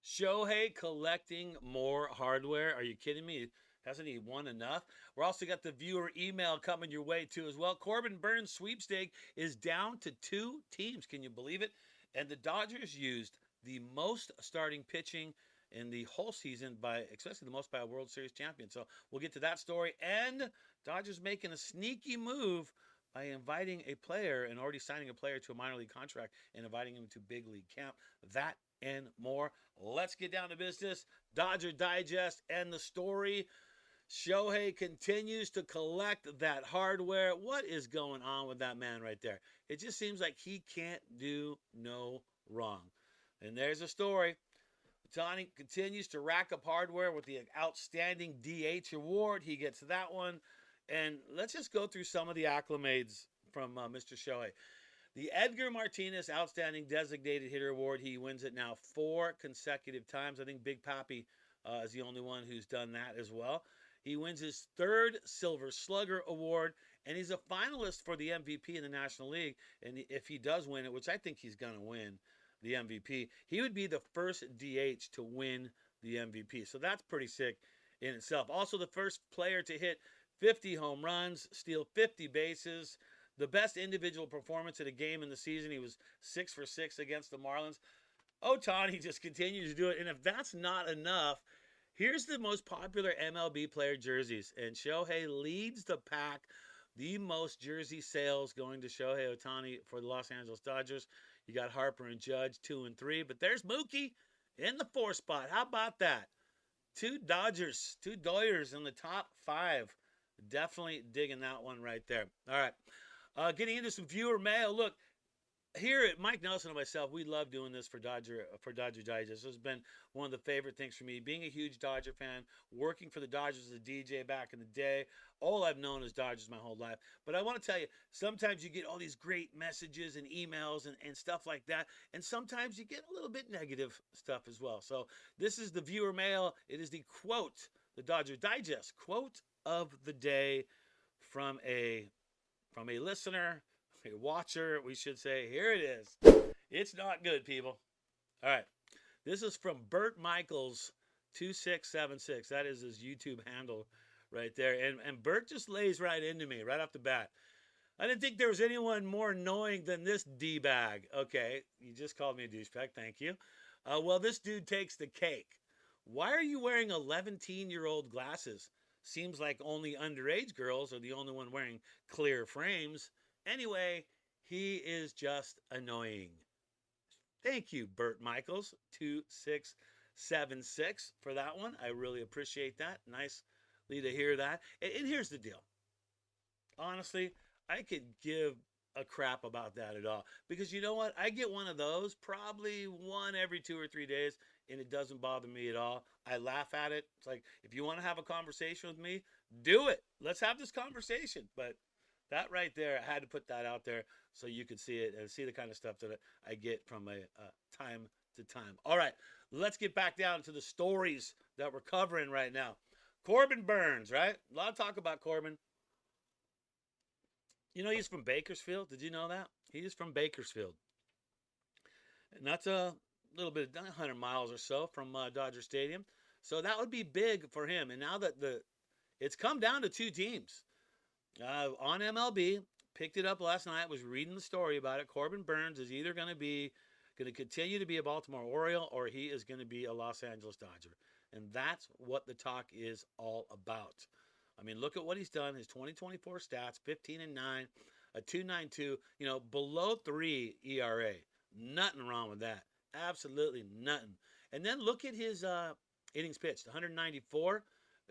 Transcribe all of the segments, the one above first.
Shohei collecting more hardware. Are you kidding me? Hasn't he won enough? We're also got the viewer email coming your way too as well. Corbin Burns sweepstake is down to 2 teams. Can you believe it? And the Dodgers used the most starting pitching in the whole season by, especially the most by a World Series champion. So we'll get to that story. And Dodgers making a sneaky move by inviting a player and already signing a player to a minor league contract and inviting him to big league camp. That and more. Let's get down to business. Dodger Digest and the story. Shohei continues to collect that hardware. What is going on with that man right there? It just seems like he can't do no wrong. And there's a story. Ohtani continues to rack up hardware with the outstanding DH award. He gets that one. And let's just go through some of the acclimates from Mr. Shohei. The Edgar Martinez Outstanding Designated Hitter Award, he wins it now 4 consecutive times. I think Big Papi is the only one who's done that as well. He wins his 3rd Silver Slugger Award, and he's a finalist for the MVP in the National League. And if he does win it, which I think he's going to win the MVP, he would be the first DH to win the MVP. So that's pretty sick in itself. Also, the first player to hit 50 home runs, steal 50 bases. The best individual performance in a game in the season, he was 6 for 6 against the Marlins. Ohtani just continues to do it. And if that's not enough, here's the most popular MLB player jerseys. And Shohei leads the pack. The most jersey sales going to Shohei Ohtani for the Los Angeles Dodgers. You got Harper and Judge, 2 and 3. But there's Mookie in the 4th spot. How about that? 2 Doyers in the top 5. Definitely digging that one right there. All right. Getting into some viewer mail. Look, here at Mike Nelson and myself, we love doing this for Dodger Digest. This has been one of the favorite things for me. Being a huge Dodger fan, working for the Dodgers as a DJ back in the day, all I've known is Dodgers my whole life. But I want to tell you, sometimes you get all these great messages and emails and stuff like that, and sometimes you get a little bit negative stuff as well. So this is the viewer mail. It is the quote, the Dodger Digest quote of the day from a listener, a watcher, we should say. Here it is. It's not good, people. All right. This is from Bert Michaels 2676. That is his YouTube handle right there. And Bert just lays right into me right off the bat. I didn't think there was anyone more annoying than this D-bag. Okay, you just called me a douchebag. Thank you. Well, this dude takes the cake. Why are you wearing 11-year-old glasses? Seems like only underage girls are the only one wearing clear frames. Anyway, he is just annoying. Thank you, Bert Michaels, 2676, for that one. I really appreciate that. Nicely to hear that. And here's the deal. Honestly, I could give a crap about that at all. Because you know what? I get one of those probably one every 2 or 3 days, and it doesn't bother me at all. I laugh at it. It's like, if you want to have a conversation with me, do it. Let's have this conversation. But that right there, I had to put that out there so you could see it and see the kind of stuff that I get from a time to time. All right, let's get back down to the stories that we're covering right now. Corbin Burns, right? A lot of talk about Corbin. You know, he's from Bakersfield. Did you know that? He is from Bakersfield. And that's a little bit, 100 miles or so from Dodger Stadium. So that would be big for him. And now that it's come down to 2 teams on MLB, picked it up last night, was reading the story about it. Corbin Burns is either going to continue to be a Baltimore Oriole, or he is going to be a Los Angeles Dodger. And that's what the talk is all about. I mean, look at what he's done. His 2024 stats, 15 and 9, a 2.92, below 3 ERA. Nothing wrong with that. Absolutely nothing. And then look at his innings pitched, 194.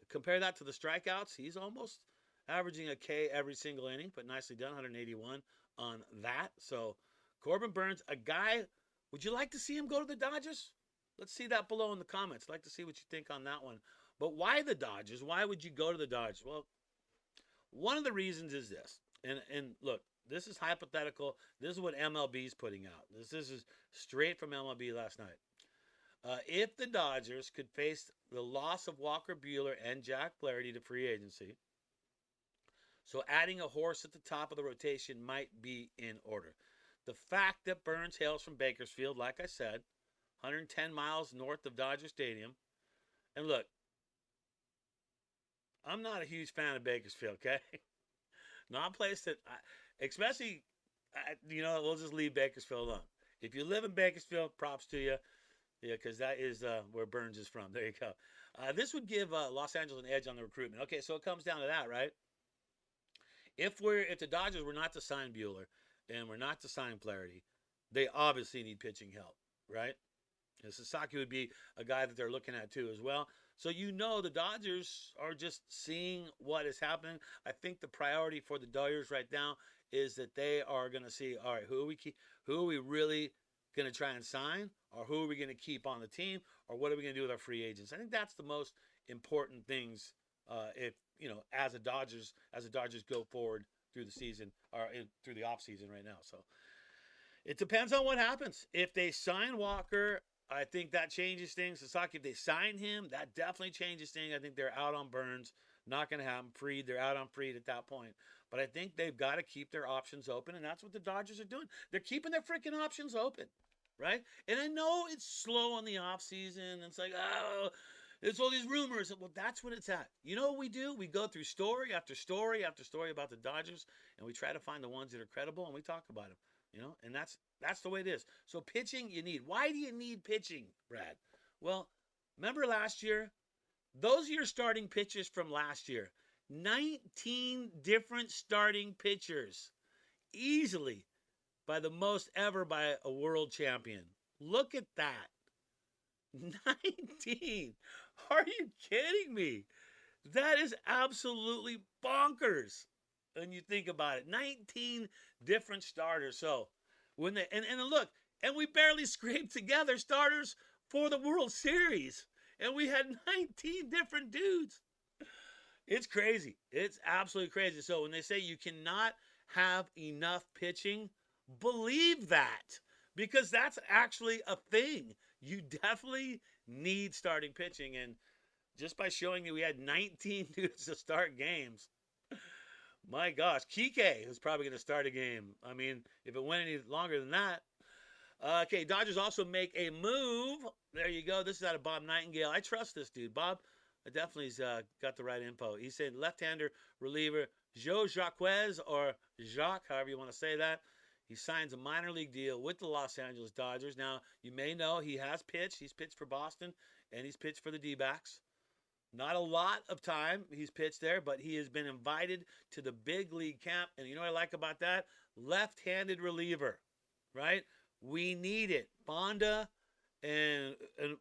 Compare that to the strikeouts. He's almost averaging a K every single inning, but nicely done, 181 on that. So Corbin Burns, a guy, would you like to see him go to the Dodgers? Let's see that below in the comments. I'd like to see what you think on that one. But why the Dodgers? Why would you go to the Dodgers? Well, one of the reasons is this. And look, this is hypothetical. This is what MLB is putting out. This is straight from MLB last night. If the Dodgers could face the loss of Walker Buehler and Jack Flaherty to free agency, so adding a horse at the top of the rotation might be in order. The fact that Burns hails from Bakersfield, like I said, 110 miles north of Dodger Stadium. And look, I'm not a huge fan of Bakersfield, okay? Not a place that, especially, we'll just leave Bakersfield alone. If you live in Bakersfield, props to you. Yeah, because that is where Burns is from. There you go. This would give Los Angeles an edge on the recruitment. Okay, so it comes down to that, right? If the Dodgers were not to sign Bueller and were not to sign Flaherty, they obviously need pitching help, right? And Sasaki would be a guy that they're looking at too as well. So the Dodgers are just seeing what is happening. I think the priority for the Dodgers right now is that they are going to see, all right, who are we really going to try and sign, or who are we going to keep on the team, or what are we going to do with our free agents? I think that's the most important things. If as the Dodgers go forward through the season or through the off season right now. So it depends on what happens. If they sign Walker, I think that changes things. Sasaki, if they sign him, that definitely changes things. I think they're out on Burns. Not going to happen. Fried, they're out on Fried at that point. But I think they've got to keep their options open, and that's what the Dodgers are doing. They're keeping their freaking options open, right? And I know it's slow on the offseason. It's like, oh, there's all these rumors. Well, that's what it's at. You know what we do? We go through story after story after story about the Dodgers, and we try to find the ones that are credible, and we talk about them. And that's the way it is. So pitching you need. Why do you need pitching, Brad? Well, remember last year? Those are your starting pitchers from last year. 19 different starting pitchers. Easily by the most ever by a world champion. Look at that. 19. Are you kidding me? That is absolutely bonkers when you think about it. 19 different starters. So when they and look, and we barely scraped together starters for the World Series. And we had 19 different dudes. It's crazy. It's absolutely crazy. So when they say you cannot have enough pitching, believe that. Because that's actually a thing. You definitely need starting pitching. And just by showing you we had 19 dudes to start games, my gosh, Kike is probably going to start a game. I mean, if it went any longer than that. Okay, Dodgers also make a move. There you go. This is out of Bob Nightingale. I trust this dude. Bob definitely's got the right info. He said left-hander reliever Joe Jacques, or Jacques, however you want to say that. He signs a minor league deal with the Los Angeles Dodgers. Now, you may know he has pitched. He's pitched for Boston, and he's pitched for the D-backs. Not a lot of time he's pitched there, but he has been invited to the big league camp. And you know what I like about that? Left-handed reliever, right? We need it. Bonda and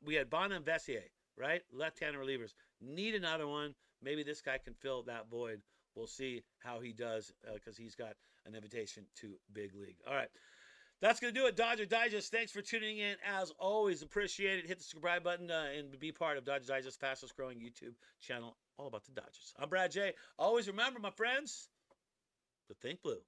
we had Bonda and Vessier, right? Left-handed relievers. Need another one. Maybe this guy can fill that void. We'll see how he does because he's got an invitation to big league. All right. That's going to do it, Dodger Digest. Thanks for tuning in. As always, appreciate it. Hit the subscribe button and be part of Dodger Digest's fastest growing YouTube channel all about the Dodgers. I'm Brad J. Always remember, my friends, to think blue.